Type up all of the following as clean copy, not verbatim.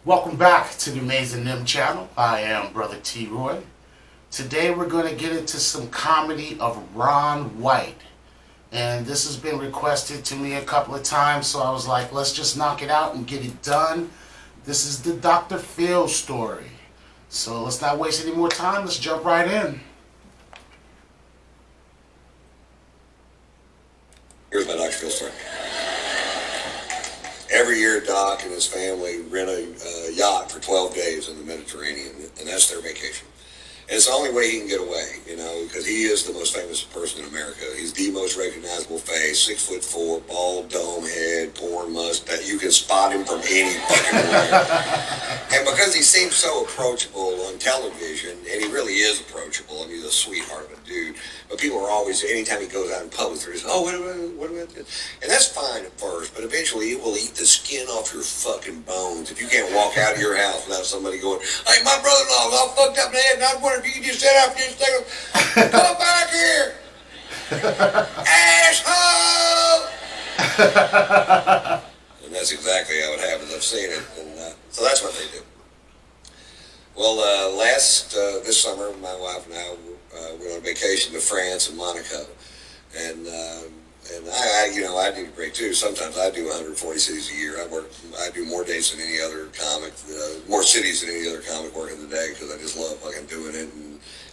Welcome back to the Amazing Nim channel. I am Brother T. Roy. Today we're going to get into some comedy of Ron White. And this has been requested to me a couple of times, so I was like, let's just knock it out and get it done. This is the Dr. Phil story. So let's not waste any more time. Let's jump right in. Here's my Dr. Phil story. Every year, Doc and his family rent a yacht for 12 days in the Mediterranean, and that's their vacation. And it's the only way he can get away, because he is the most famous person in America. He's the most recognizable face, 6'4", bald dome head, porn mustache. You can spot him from any fucking where. And because he seems so approachable on television, and he really is approachable, he's a sweetheart of a dude, but people are always, anytime he goes out in public, they're just, oh, what about this? And that's fine at first, but eventually it will eat the skin off your fucking bones if you can't walk out of your house without somebody going, hey, my brother-in-law's all fucked up in the head, and I was wondering if you could just sit out for just a second. Come back here. Asshole! And that's exactly how it happens. I've seen it. And so that's what they do. Well, this summer, my wife and I went on vacation to France and Monaco. And I do great too. Sometimes I do 140 cities a year. I do more dates than any other comic, more cities than any other comic working the day because I just love fucking doing it.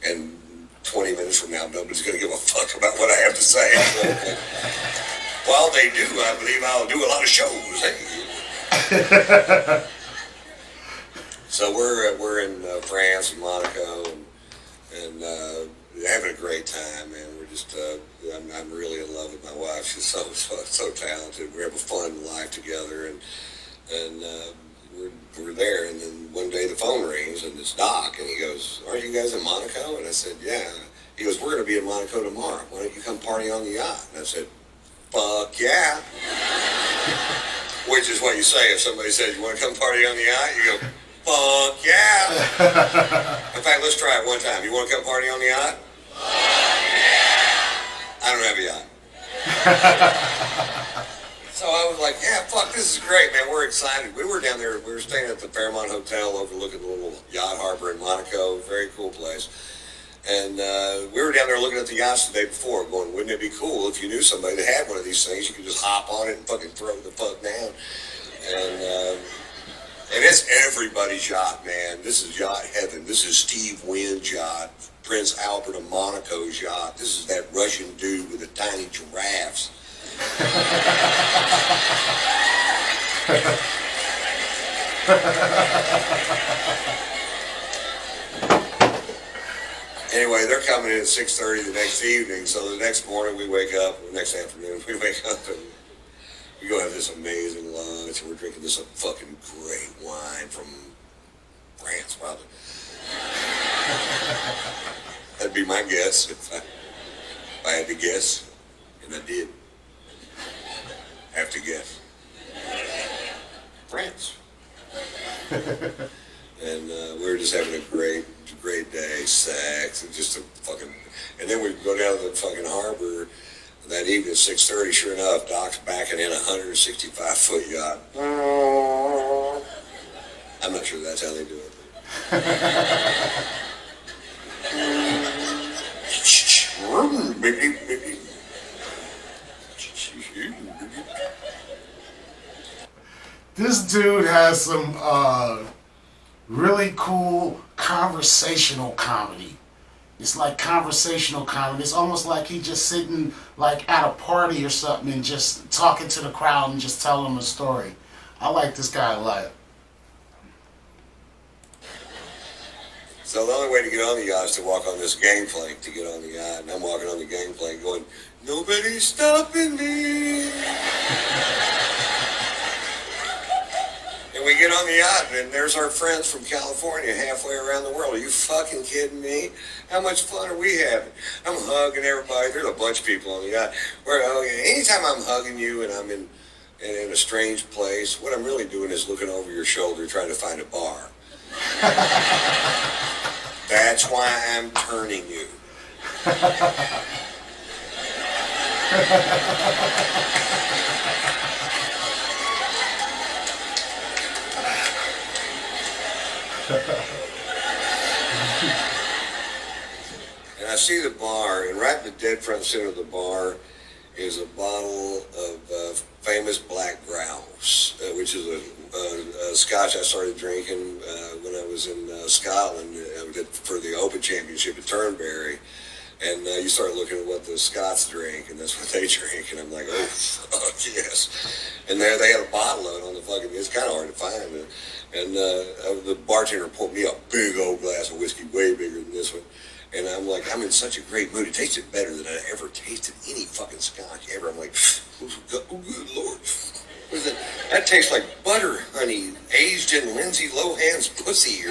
And 20 minutes from now, nobody's going to give a fuck about what I have to say. So, while they do, I believe I'll do a lot of shows. Hey. So we're in France and Monaco and having a great time, man. We're just I'm really in love with my wife. She's so talented. We have a fun life together, and we're there. And then one day the phone rings, and it's Doc, and he goes, "Aren't you guys in Monaco?" And I said, "Yeah." He goes, "We're going to be in Monaco tomorrow. Why don't you come party on the yacht?" And I said, "Fuck yeah." Which is what you say if somebody says, "You want to come party on the yacht?" You go, "Fuck yeah." In fact, let's try it one time. You want to come party on the yacht? Fuck yeah. I don't have a yacht. So I was like, yeah, fuck, this is great, man. We're excited. We were down there. We were staying at the Fairmont Hotel overlooking the little yacht harbor in Monaco. Very cool place. And we were down there looking at the yachts the day before, going, wouldn't it be cool if you knew somebody that had one of these things? You could just hop on it and fucking throw the fuck down. And it's everybody's yacht, man. This is yacht heaven. This is Steve Wynn's yacht, Prince Albert of Monaco's yacht. This is that Russian dude with the tiny giraffes. Anyway, they're coming in at 6:30 the next evening, so the next morning we wake up, the next afternoon we wake up and we go have this amazing lunch, and we're drinking this fucking great wine from France, probably. That'd be my guess if I had to guess, and I did have to guess. France. And we were just having a great day, sex, and just a fucking, and then we go down to the fucking harbor that evening at 6:30, sure enough, Doc's backing in a 165-foot yacht. I'm not sure that's how they do it. This dude has some really cool conversational comedy. It's like conversational comedy. It's almost like he just sitting like at a party or something and just talking to the crowd and just telling them a story. I like this guy a lot. So the only way to get on the yacht is to walk on this gangplank to get on the yacht. And I'm walking on the gangplank going, nobody's stopping me. And we get on the yacht, and there's our friends from California halfway around the world. Are you fucking kidding me? How much fun are we having? I'm hugging everybody. There's a bunch of people on the yacht. Anytime I'm hugging you and I'm in a strange place, what I'm really doing is looking over your shoulder trying to find a bar. That's why I'm turning you. And I see the bar, and right in the dead front center of the bar is a bottle of famous Black Grouse, which is a scotch I started drinking when I was in Scotland for the Open Championship at Turnberry. And you start looking at what the Scots drink, and that's what they drink, and I'm like, oh, fuck, yes. And there they had a bottle of it on the fucking, it's kind of hard to find. And the bartender poured me a big old glass of whiskey, way bigger than this one. And I'm like, I'm in such a great mood. It tasted better than I ever tasted any fucking scotch ever. I'm like, oh, good Lord. What is it? That tastes like butter, honey, aged in Lindsay Lohan's pussy.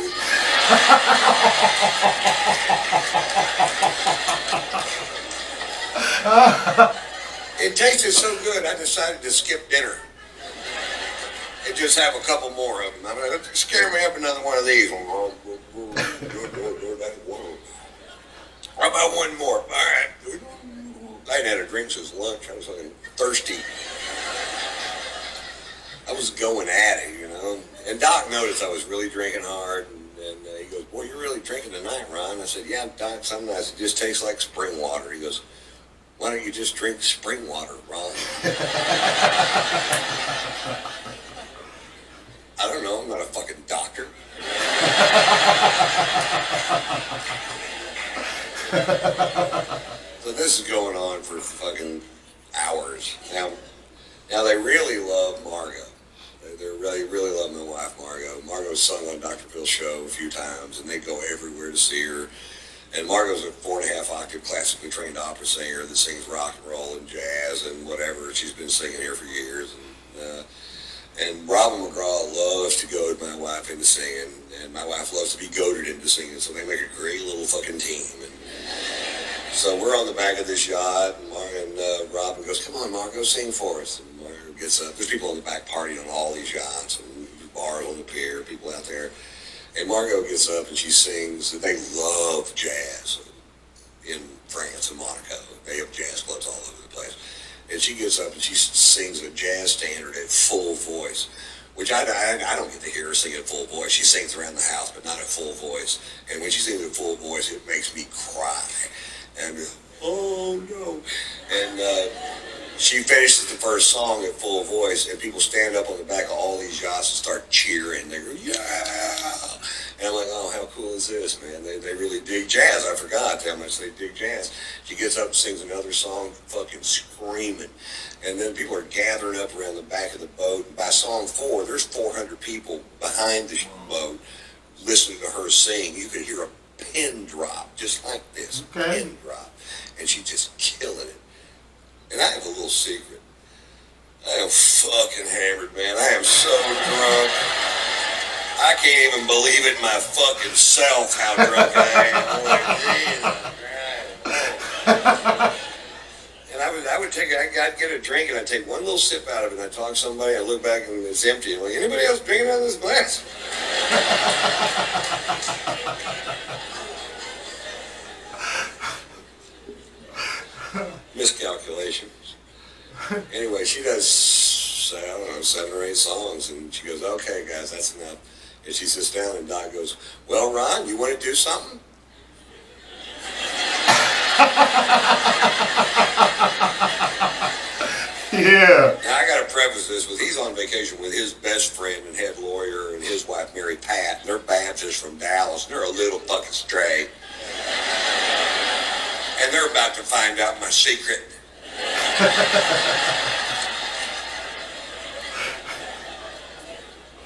It tasted so good, I decided to skip dinner and just have a couple more of them. I'm going to scare me up another one of these. How about one more? All right. I hadn't had a drink since lunch. I was fucking thirsty. I was going at it, you know. And Doc noticed I was really drinking hard. And he goes, boy, you're really drinking tonight, Ron. I said, yeah, Doc, some nights it just tastes like spring water. He goes, why don't you just drink spring water, Ron? I don't know. I'm not a fucking doctor. So this is going on for fucking hours. Now they really love Margot. They really love my wife, Margot. Margot's sung on Dr. Phil's show a few times, and they go everywhere to see her. And Margot's a 4.5 octave classically trained opera singer that sings rock and roll and jazz and whatever. She's been singing here for years. And Robin McGraw loves to goad my wife into singing, and my wife loves to be goaded into singing, so they make a great little fucking team. And so we're on the back of this yacht, and Robin goes, come on, Margot, sing for us. And Margot gets up. There's people on the back partying on all these yachts, and bars on the pier, people out there. And Margot gets up and she sings. They love jazz in France and Monaco. They have jazz clubs all over the place. And she gets up and she sings a jazz standard at full voice, which I don't get to hear her sing at full voice. She sings around the house, but not at full voice. And when she sings at full voice, it makes me cry. And oh no. And she finishes the first song at full voice, and people stand up on the back of all these yachts and start cheering. They go, yeah. And I'm like, oh, how cool is this, man? They really dig jazz. I forgot how much they dig jazz. She gets up and sings another song, fucking screaming. And then people are gathering up around the back of the boat. And by song 4, there's 400 people behind the boat listening to her sing. You could hear a pin drop, just like this, pin drop. And she's just killing it. And I have a little secret. I am fucking hammered, man. I am so drunk. I can't even believe it my fucking self how drunk I am. I'm like, and I'd get a drink and I'd take one little sip out of it and I'd talk to somebody, I'd look back and it's empty. I'm like, anybody else drinking out of this glass? Miscalculations. Anyway, she does, I don't know, 7 or 8 songs, and she goes, okay, guys, that's enough. And she sits down, and Doc goes, well, Ron, you want to do something? Yeah. Now, I got to preface this with he's on vacation with his best friend and head lawyer and his wife, Mary Pat, and they're Baptists from Dallas, and they're a little fucking stray. And they're about to find out my secret.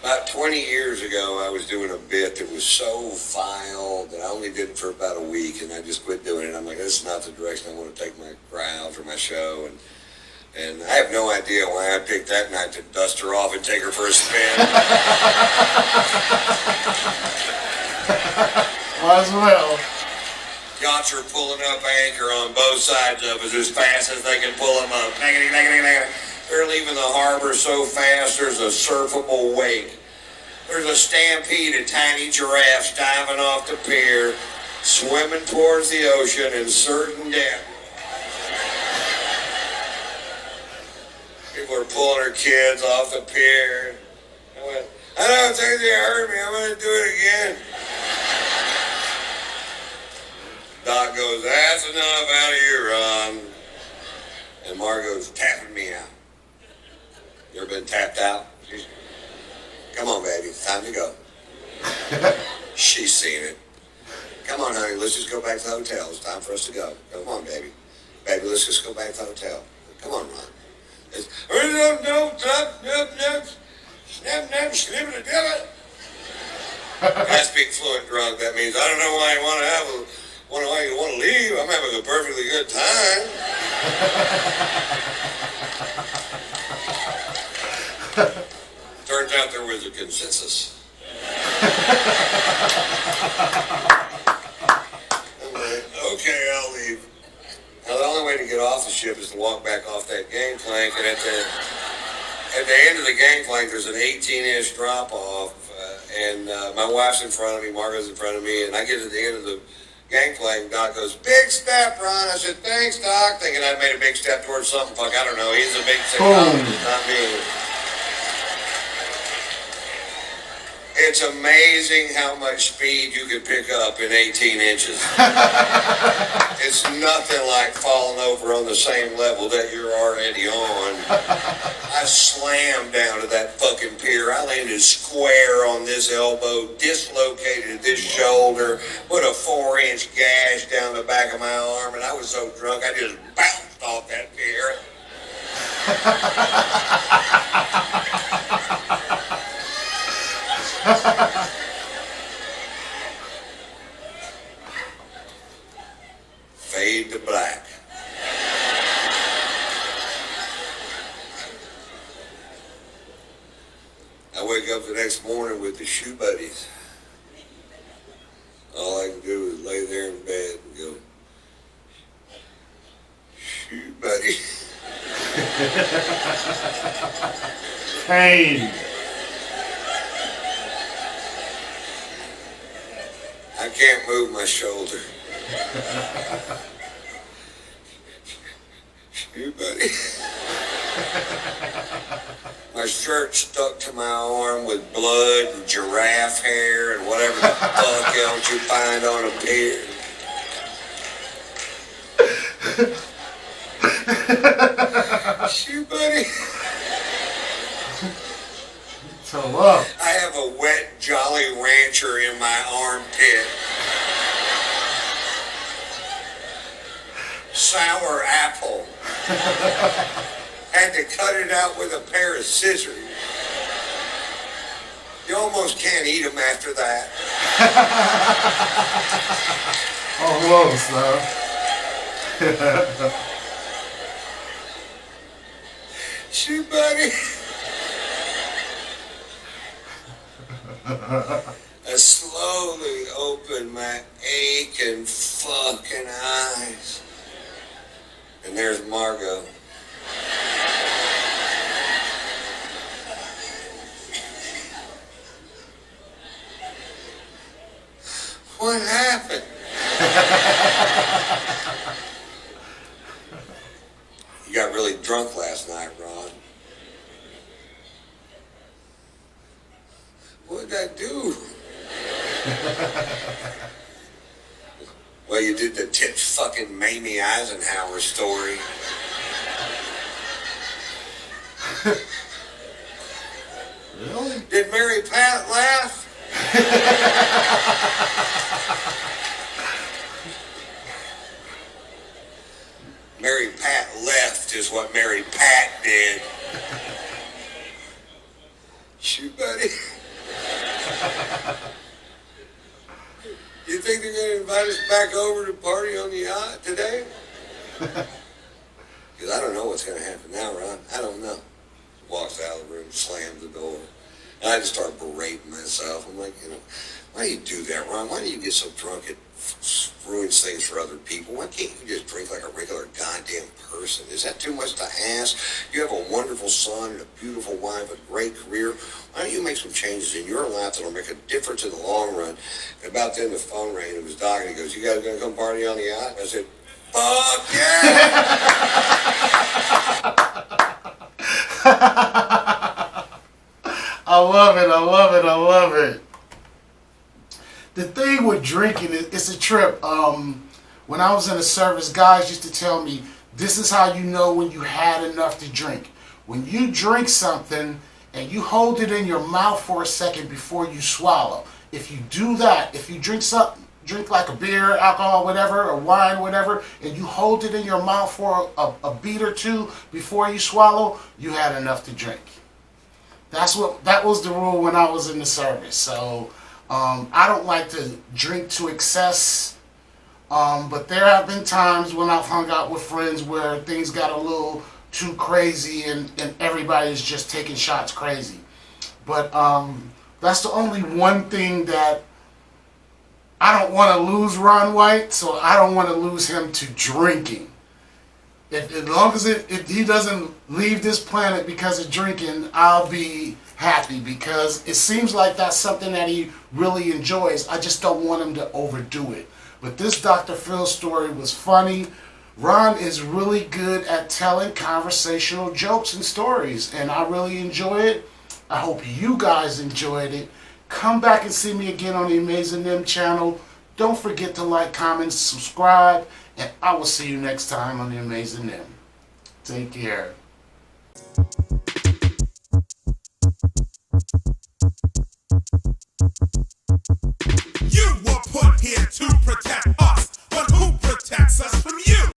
About 20 years ago, I was doing a bit that was so vile that I only did it for about a week, and I just quit doing it. I'm like, this is not the direction I want to take my crowd or my show. And I have no idea why I picked that night to dust her off and take her for a spin. Might as well. Yachts are pulling up anchor on both sides of us as fast as they can pull them up. They're leaving the harbor so fast there's a surfable wake. There's a stampede of tiny giraffes diving off the pier, swimming towards the ocean in certain death. People are pulling their kids off the pier. I don't think they heard me. I'm going to do it again. Doc goes, that's enough out of you, Ron. And Margot's tapping me out. You ever been tapped out? Come on, baby. It's time to go. She's seen it. Come on, honey. Let's just go back to the hotel. It's time for us to go. Come on, baby. Baby, let's just go back to the hotel. Come on, Ron. I speak fluent drunk. That means I don't know why you want to why you want to leave. I'm having a perfectly good time. Turns out there was a consensus. I'm like, okay, I'll leave. Now the only way to get off the ship is to walk back off that gangplank, and at the end of the gangplank there's an 18-inch drop off, and my wife's in front of me, Margot's in front of me, and I get to the end of the gangplank. Doc goes, big step, Ron. I said, thanks, Doc, thinking I made a big step towards something. Fuck, I don't know. He's a big technologist, not me. It's amazing how much speed you can pick up in 18 inches. It's nothing like falling over on the same level that you're already on. I slammed down to that fucking pier. I landed square on this elbow, dislocated this shoulder, put a 4-inch gash down the back of my arm, and I was so drunk I just bounced off that pier. Fade to black. I wake up the next morning with the shoe buddies. All I can do is lay there in bed and go, shoe buddy. Pain. I can't move my shoulder. Shoe buddy. My shirt stuck to my arm with blood and giraffe hair and whatever the fuck else you find on a pier. Shoe buddy. So up. I have a wet Jolly Rancher in my armpit. Sour apple. Had to cut it out with a pair of scissors. You almost can't eat them after that. Almost, though. Shoe buddy. I slowly opened my aching fucking eyes. And there's Margot. What happened? You got really drunk last night, Ron. What did I do? Well, you did the Tips fucking Mamie Eisenhower story. Really? Did Mary Pat laugh? Mary Pat left is what Mary Pat did. Shoot, buddy. You think they're going to invite us back over to party on the yacht today? Because I don't know what's going to happen now, Ron. I don't know. Walks out of the room, slams the door. And I just start berating myself. I'm like, why do you do that, Ron? Why do you get so drunk it ruins things for other people? Why can't you just drink like a regular goddamn person? Is that too much to ask? You have a wonderful son and a beautiful wife, a great career. Why don't you make some changes in your life that'll make a difference in the long run? And about then the phone rang. It was Doc, and he goes, you guys gonna come party on the yacht? And I said, fuck yeah! I love it. I love it. I love it. The thing with drinking, it's a trip. When I was in the service, guys used to tell me, this is how you know when you had enough to drink. When you drink something and you hold it in your mouth for a second before you swallow. If you do that, if you drink something, drink like a beer, alcohol, whatever, or wine, whatever, and you hold it in your mouth for a beat or two before you swallow, you had enough to drink. That was the rule when I was in the service. So I don't like to drink to excess. But there have been times when I've hung out with friends where things got a little too crazy and everybody's just taking shots crazy. But that's the only one thing that I don't want to lose Ron White, so I don't want to lose him to drinking. As long as if he doesn't leave this planet because of drinking, I'll be happy, because it seems like that's something that he really enjoys. I just don't want him to overdo it. But this Dr. Phil story was funny. Ron is really good at telling conversational jokes and stories, and I really enjoy it. I hope you guys enjoyed it. Come back and see me again on the Amazing Nim channel. Don't forget to like, comment, subscribe, and I will see you next time on the Amazing Nim. Take care.